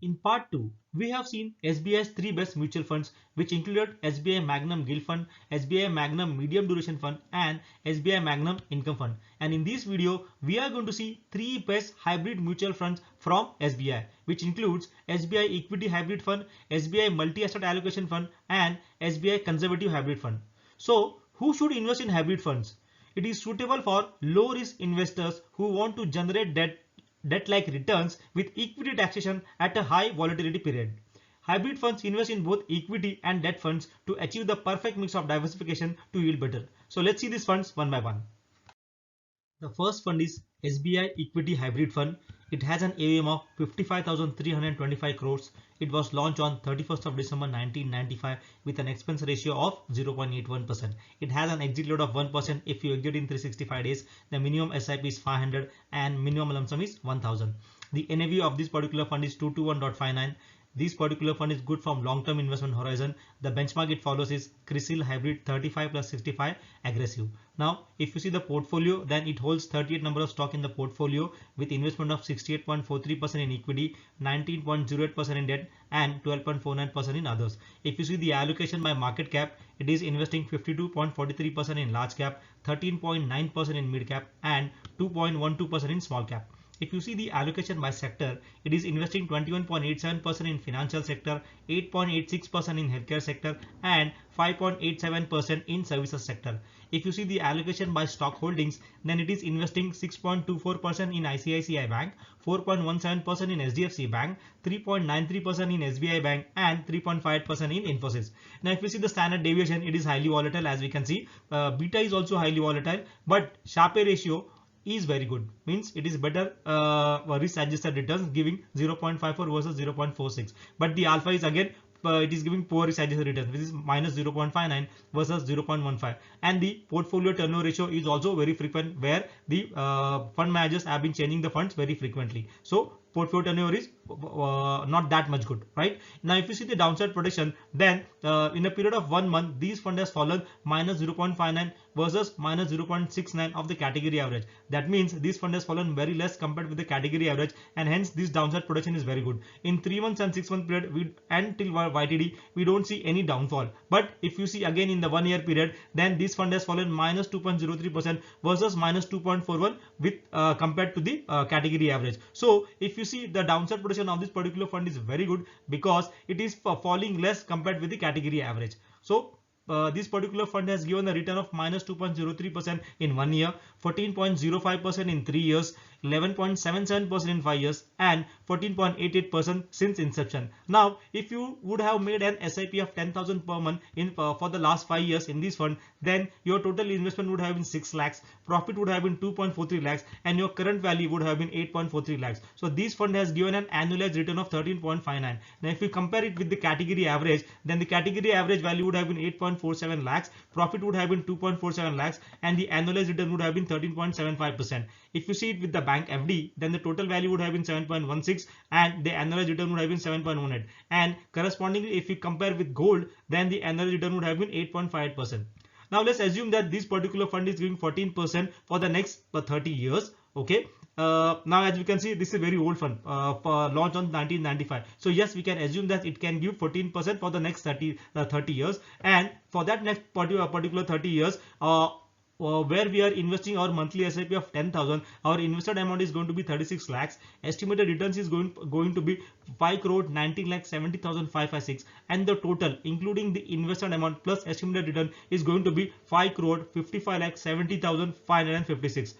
In part 2, we have seen SBI's three best mutual funds, which included SBI Magnum Gilt Fund, SBI Magnum Medium Duration Fund, and SBI Magnum Income Fund. And in this video, we are going to see three best hybrid mutual funds from SBI, which includes SBI Equity Hybrid Fund, SBI Multi-Asset Allocation Fund, and SBI Conservative Hybrid Fund. So, who should invest in hybrid funds? It is suitable for low-risk investors who want to generate debt-like returns with equity taxation at a high volatility period. Hybrid funds invest in both equity and debt funds to achieve the perfect mix of diversification to yield better. So let's see these funds one by one. The first fund is SBI Equity Hybrid Fund. It has an AUM of 55,325 crores. It was launched on 31st of December 1995 with an expense ratio of 0.81%. It has an exit load of 1% if you exit in 365 days. The minimum SIP is 500 and minimum lump sum is 1000. The NAV of this particular fund is 221.59. This particular fund is good from long-term investment horizon. The benchmark it follows is CRISIL Hybrid 35 plus 65 aggressive. Now, if you see the portfolio, then it holds 38 number of stock in the portfolio with investment of 68.43% in equity, 19.08% in debt, and 12.49% in others. If you see the allocation by market cap, it is investing 52.43% in large cap, 13.9% in mid cap, and 2.12% in small cap. If you see the allocation by sector, it is investing 21.87% in financial sector, 8.86% in healthcare sector, and 5.87% in services sector. If you see the allocation by stock holdings, then it is investing 6.24% in ICICI Bank, 4.17% in SDFC Bank, 3.93% in SBI Bank, and 3.5% in Infosys. Now, if you see the standard deviation, it is highly volatile, as we can see. Beta is also highly volatile, but Sharpe ratio is very good, means it is better risk adjusted returns, giving 0.54 versus 0.46, but the alpha is again it is giving poor risk adjusted returns, which is minus 0.59 versus 0.15, and the portfolio turnover ratio is also very frequent, where the fund managers have been changing the funds very frequently. So portfolio turnover is not that much good, right? Now, if you see the downside protection, then in a period of 1 month, these fund has fallen minus 0.59 versus minus 0.69 of the category average. That means this fund has fallen very less compared with the category average, and hence this downside protection is very good. In 3 months and 6 month period, and till YTD, we don't see any downfall. But if you see again in the 1 year period, then this fund has fallen minus 2.03% versus minus 2.41 with compared to the category average. So if you see the downside protection of this particular fund is very good because it is falling less compared with the category average. So this particular fund has given a return of minus 2.03% in 1 year, 14.05% in 3 years, 11.77% in 5 years, and 14.88% since inception. Now, if you would have made an SIP of 10,000 per month in for the last 5 years in this fund, then your total investment would have been 6 lakhs, profit would have been 2.43 lakhs, and your current value would have been 8.43 lakhs. So this fund has given an annualized return of 13.59. Now, if you compare it with the category average, then the category average value would have been 8.47 lakhs, profit would have been 2.47 lakhs, and the annualized return would have been 13.75%. If you see it with the bank FD, then the total value would have been 7.16 and the annualized return would have been 7.18. And correspondingly, if you compare with gold, then the annual return would have been 8.58%. Now let's assume that this particular fund is giving 14% for the next 30 years. Okay. Now, as you can see, this is a very old fund, launched on 1995. So yes, we can assume that it can give 14% for the next 30 years, and for that next particular 30 years, where we are investing our monthly SIP of 10,000, our invested amount is going to be 36 lakhs. Estimated returns is going to be 5 crore 19 lakh 70,556, and the total including the invested amount plus estimated return is going to be 5 crore 55 lakh 70,556.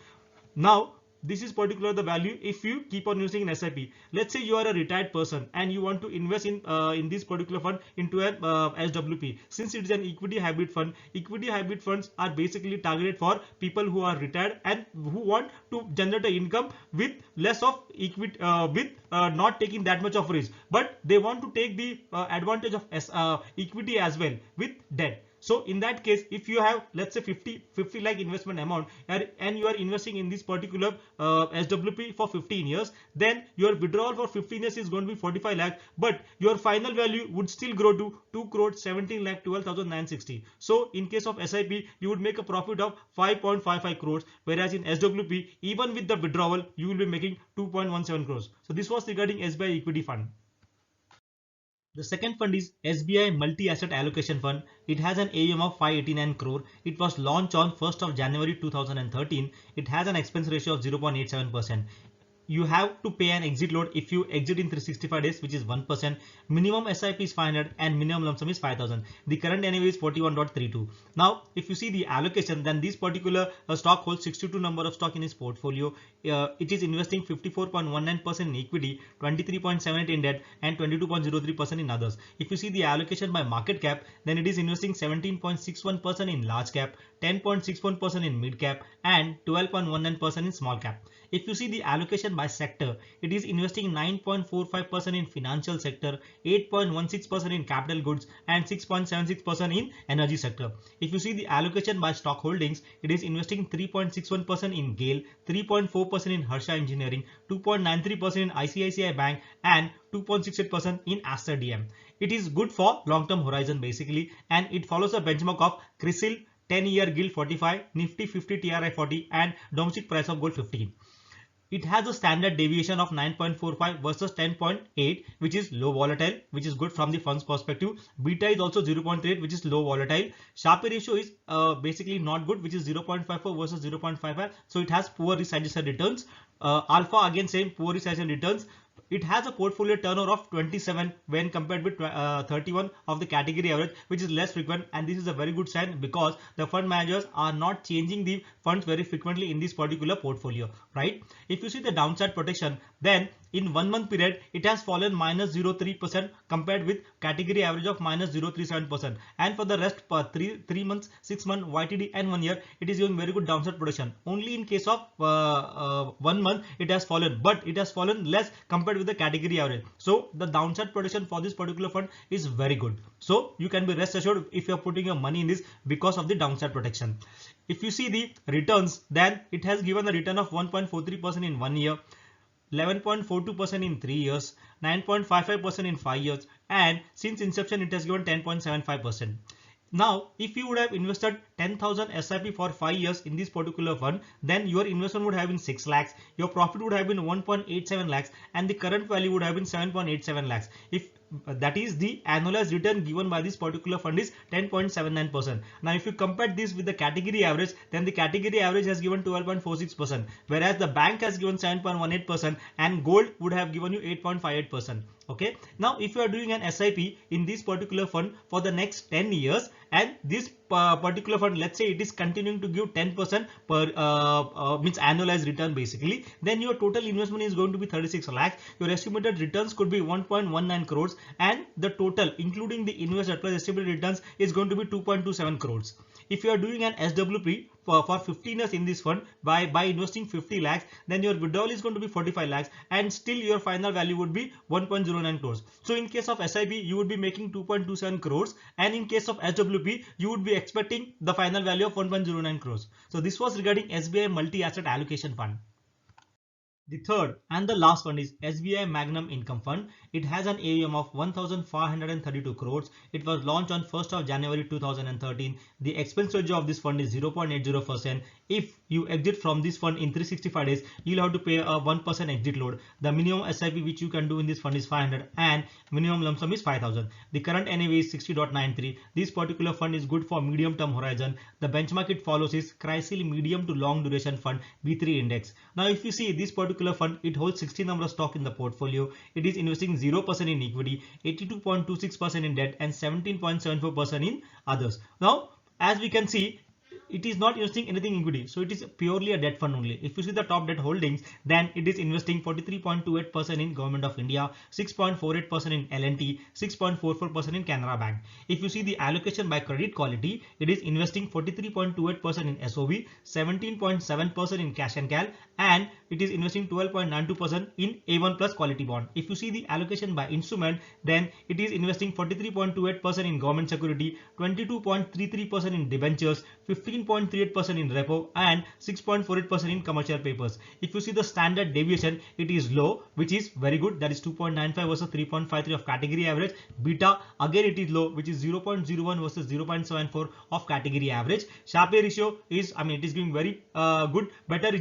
Now, this is particular the value if you keep on using an SIP. Let's say you are a retired person and you want to invest in this particular fund into an SWP. Since it is an equity hybrid fund, equity hybrid funds are basically targeted for people who are retired and who want to generate an income with less of equity, with not taking that much of risk, but they want to take the advantage of equity as well with debt. So in that case, if you have, let's say 50 lakh investment amount and you are investing in this particular SWP for 15 years, then your withdrawal for 15 years is going to be 45 lakh, but your final value would still grow to 2 crore 17 lakh 12,960. So in case of SIP, you would make a profit of 5.55 crores, whereas in SWP, even with the withdrawal, you will be making 2.17 crores. So this was regarding SBI equity fund. The second fund is SBI Multi-Asset Allocation Fund. It has an AUM of 589 crore. It was launched on 1st of January 2013. It has an expense ratio of 0.87%. You have to pay an exit load if you exit in 365 days, which is 1%. Minimum SIP is 500 and minimum lump sum is 5,000. The current NAV is 41.32. Now, if you see the allocation, then this particular stock holds 62 number of stock in its portfolio. It is investing 54.19% in equity, 23.78 in debt, and 22.03% in others. If you see the allocation by market cap, then it is investing 17.61% in large cap, 10.61% in mid cap, and 12.19% in small cap. If you see the allocation by sector, it is investing 9.45% in financial sector, 8.16% in capital goods, and 6.76% in energy sector. If you see the allocation by stock holdings, it is investing 3.61% in GAIL, 3.4% in Harsha Engineering, 2.93% in ICICI Bank, and 2.68% in Aster DM. It is good for long-term horizon basically, and it follows a benchmark of CRISIL 10-year Gilt 45, Nifty 50 TRI 40, and domestic price of gold 15. It has a standard deviation of 9.45 versus 10.8, which is low volatile, which is good from the funds perspective. Beta is also 0.8, which is low volatile. Sharpe ratio is basically not good, which is 0.54 versus 0.55. So it has poor risk-adjusted returns. Alpha again same poor risk-adjusted returns. It has a portfolio turnover of 27 when compared with 31 of the category average, which is less frequent, and this is a very good sign because the fund managers are not changing the funds very frequently in this particular portfolio, right? If you see the downside protection, then in 1 month period it has fallen minus 0.03% compared with category average of minus 0.37%, and for the rest for 3 months, 6 months, YTD and 1 year it is giving very good downside protection. Only in case of 1 month it has fallen, but it has fallen less compared with the category average. So the downside protection for this particular fund is very good. So you can be rest assured if you are putting your money in this because of the downside protection. If you see the returns, then it has given a return of 1.43% in 1 year, 11.42% in 3 years, 9.55% in 5 years, and since inception it has given 10.75%. Now, if you would have invested 10,000 SIP for 5 years in this particular fund, then your investment would have been 6 lakhs, your profit would have been 1.87 lakhs, and the current value would have been 7.87 lakhs. If that is the annualized return given by this particular fund is 10.79%. Now, if you compare this with the category average, then the category average has given 12.46%, whereas the bank has given 7.18% and gold would have given you 8.58%. Okay. Now, if you are doing an SIP in this particular fund for the next 10 years, and this particular fund, let's say it is continuing to give 10% per means annualized return basically, then your total investment is going to be 36 lakhs. Your estimated returns could be 1.19 crores, and the total including the invested plus estimated returns is going to be 2.27 crores. If you are doing an SWP for 15 years in this fund by investing 50 lakhs, then your withdrawal is going to be 45 lakhs, and still your final value would be 1.09 crores. So in case of SIP, you would be making 2.27 crores, and in case of SWP, you would be expecting the final value of 1.09 crores. So this was regarding SBI Multi-Asset Allocation Fund. The third and the last one is SBI Magnum Income Fund. It has an AUM of 1,532 crores. It was launched on 1st of January 2013. The expense ratio of this fund is 0.80%. If you exit from this fund in 365 days, you'll have to pay a 1% exit load. The minimum SIP which you can do in this fund is 500 and minimum lump sum is 5,000. The current NAV is 60.93. This particular fund is good for medium term horizon. The benchmark it follows is CRISIL Medium to Long Duration Fund B3 Index. Now, if you see this particular fund, it holds 60 number of stock in the portfolio. It is investing 0% in equity, 82.26% in debt, and 17.74% in others. Now, as we can see, it is not investing anything in equity, so it is purely a debt fund only. If you see the top debt holdings, then it is investing 43.28% in Government of India, 6.48% in L&T, 6.44% in Canara Bank. If you see the allocation by credit quality, it is investing 43.28% in SOV, 17.7% in cash and cal, and it is investing 12.92% in A1 plus quality bond. If you see the allocation by instrument, then it is investing 43.28% in government security, 22.33% in debentures, 15 14.38% in repo and 6.48% in commercial papers. If you see the standard deviation, it is low, which is very good. That is 2.95 versus 3.53 of category average. Beta, again it is low, which is 0.01 versus 0.74 of category average. Sharpe ratio is, it is giving very good, better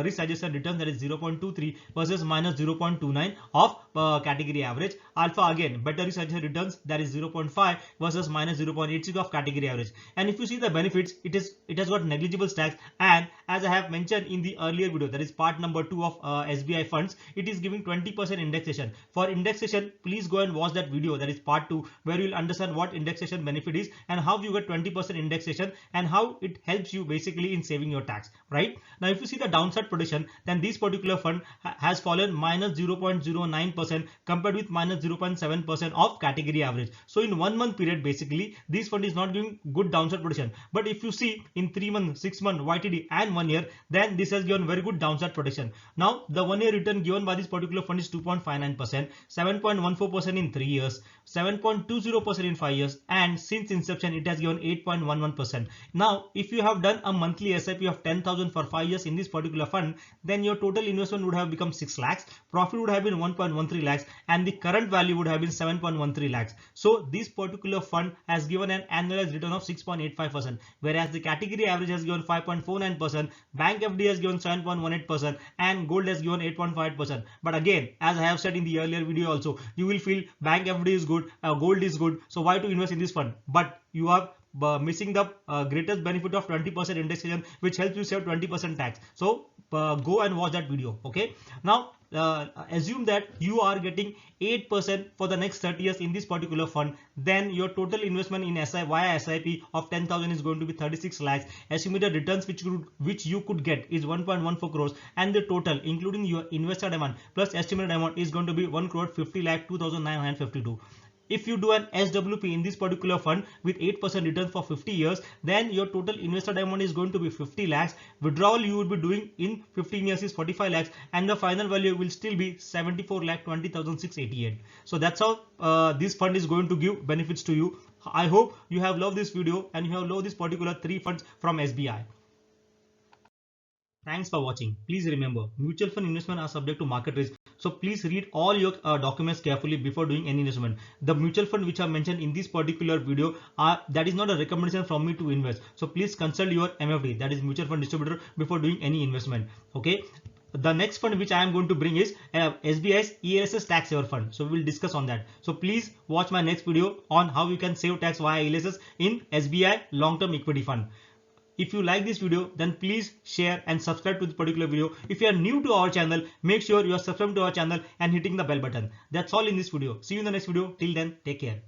risk adjusted return, that is 0.23 versus minus 0.29 of category average. Alpha, again better risk adjusted returns, that is 0.5 versus minus 0.86 of category average. And if you see the benefits, it has got negligible tax, and as I have mentioned in the earlier video, that is part number 2 of SBI funds, it is giving 20% indexation. For indexation, please go and watch that video, that is part 2, where you will understand what indexation benefit is and how you get 20% indexation and how it helps you basically in saving your tax. Right now, if you see the downside protection, then this particular fund has fallen minus 0.09% compared with minus 0.7% of category average. So in 1 month period, basically this fund is not giving good downside protection. But if you see in 3 months, 6 months, YTD and 1 year, then this has given very good downside protection. Now the 1 year return given by this particular fund is 2.59%, 7.14% in 3 years, 7.20% in 5 years, and since inception it has given 8.11%. Now if you have done a monthly SIP of 10,000 for 5 years in this particular fund, then your total investment would have become 6 lakhs, profit would have been 1.13 lakhs, and the current value would have been 7.13 lakhs. So this particular fund has given an annualized return of 6.85%, whereas the category average has given 5.49%, bank FD has given 7.18%, and gold has given 8.5%. But again, as I have said in the earlier video also, you will feel bank FD is good, gold is good, so why to invest in this fund? But you are missing the greatest benefit of 20% indexation, which helps you save 20% tax. So go and watch that video. Okay, now assume that you are getting 8% for the next 30 years in this particular fund, then your total investment in via SIP of 10,000 is going to be 36 lakhs. Estimated returns which you could get is 1.14 crores, and the total including your invested amount plus estimated amount is going to be 1 crore 50 lakh 2,952. If you do an SWP in this particular fund with 8% return for 50 years, then your total invested amount is going to be 50 lakhs. Withdrawal you will be doing in 15 years is 45 lakhs, and the final value will still be 74 lakh 20,688. So that's how this fund is going to give benefits to you. I hope you have loved this video and you have loved this particular 3 funds from SBI. Thanks for watching. Please remember, mutual fund investment are subject to market risk. So please read all your documents carefully before doing any investment. The mutual fund which I mentioned in this particular video, that is not a recommendation from me to invest. So please consult your MFD, that is mutual fund distributor, before doing any investment. Okay. The next fund which I am going to bring is SBI's ELSS tax saver fund. So we will discuss on that. So please watch my next video on how you can save tax via ELSS in SBI long-term equity fund. If you like this video, then please share and subscribe to this particular video. If you are new to our channel, make sure you are subscribed to our channel and hitting the bell button. That's all in this video. See you in the next video. Till then, take care.